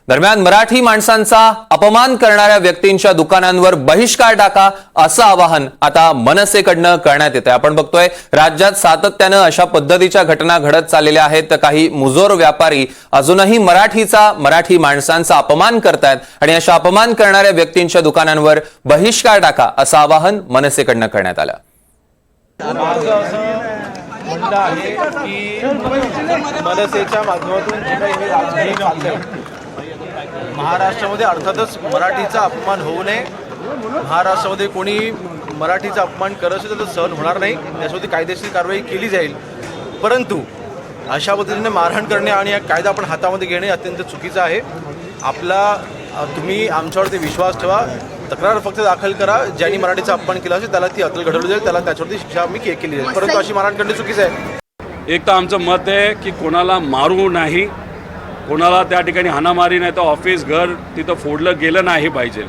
दरम्यान मराठी माणसांचा अपमान करणाऱ्या व्यक्तींच्या दुकानांवर बहिष्कार टाका असं आवाहन आता मनसेकडनं करण्यात येतंय। आपण बघतोय राज्यात सातत्यानं अशा पद्धतीच्या घटना घडत चाललेल्या आहेत। काही मुजोर व्यापारी अजूनही मराठी माणसांचा अपमान करतायत आणि अशा अपमान करणाऱ्या व्यक्तींच्या दुकानांवर बहिष्कार टाका असं आवाहन मनसेकडनं करण्यात आलं। म्हणणं आहे की मनसेच्या माध्यमातून जे काही हे राजकारण चाललंय महाराष्ट्रामध्ये अर्थातच मराठीचा अपमान होऊ नये। महाराष्ट्रामध्ये कोणी मराठीचा अपमान करत असेल तर सहन होणार नाही, त्याच्यावरती कायदेशीर कारवाई केली जाईल। परंतु अशा पद्धतीने मारहाण करणे आणि हा कायदा आपण हातामध्ये घेणे अत्यंत चुकीचं आहे। तुम्ही आमच्यावरती विश्वास ठेवा, तक्रार फक्त दाखल करा। ज्यांनी मराठीचा अपमान केला असेल त्याला ती अटल घडवली जाईल, त्याला त्याच्यावरती शिक्षा आम्ही केली जाईल। परंतु अशी मारहाण करणे चुकीचं आहे। एक तर आमचं मत आहे की कोणाला मारू नाही, कोणाला त्या ठिकाणी हाणामारी नाही तर ऑफिस घर तिथं फोडलं गेलं नाही पाहिजे।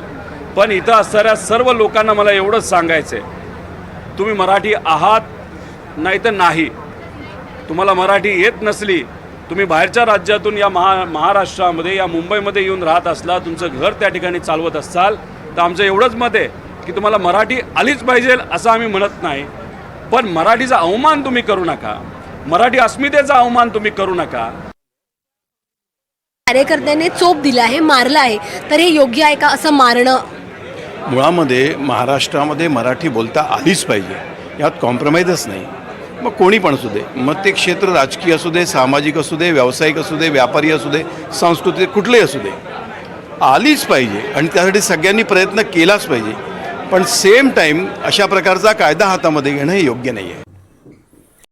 पण इथं असणाऱ्या सर्व लोकांना मला एवढंच सांगायचं आहे, तुम्ही मराठी आहात नाही तर नाही। तुम्हाला मराठी येत नसली, तुम्ही बाहेरच्या राज्यातून या महाराष्ट्रामध्ये या मुंबईमध्ये येऊन राहत असला, तुमचं घर त्या ठिकाणी चालवत असाल तर आमचं एवढंच मत आहे की तुम्हाला मराठी आलीच पाहिजे असं आम्ही म्हणत नाही। पण मराठीचा अवमान तुम्ही करू नका, मराठी अस्मितेचा अवमान तुम्ही करू नका। कार्यकर्त्याने चोप दिला आहे, मारला आहे, तर हे योग्य आहे का असं मारणं? मुळामध्ये महाराष्ट्रामध्ये मराठी बोलता आलीच पाहिजे, यात कॉम्प्रोमाइजच नाही। मग कोणी पण असू दे, मग ते क्षेत्र राजकीय असू दे, सामाजिक असू दे, व्यावसायिक असू दे, व्यापारी असू दे, सांस्कृतिक कुठलेही असू दे, आलीच पाहिजे आणि त्यासाठी सगळ्यांनी प्रयत्न केलाच पाहिजे। पण सेम टाईम अशा प्रकारचा कायदा हातामध्ये घेणं हे योग्य नाही आहे।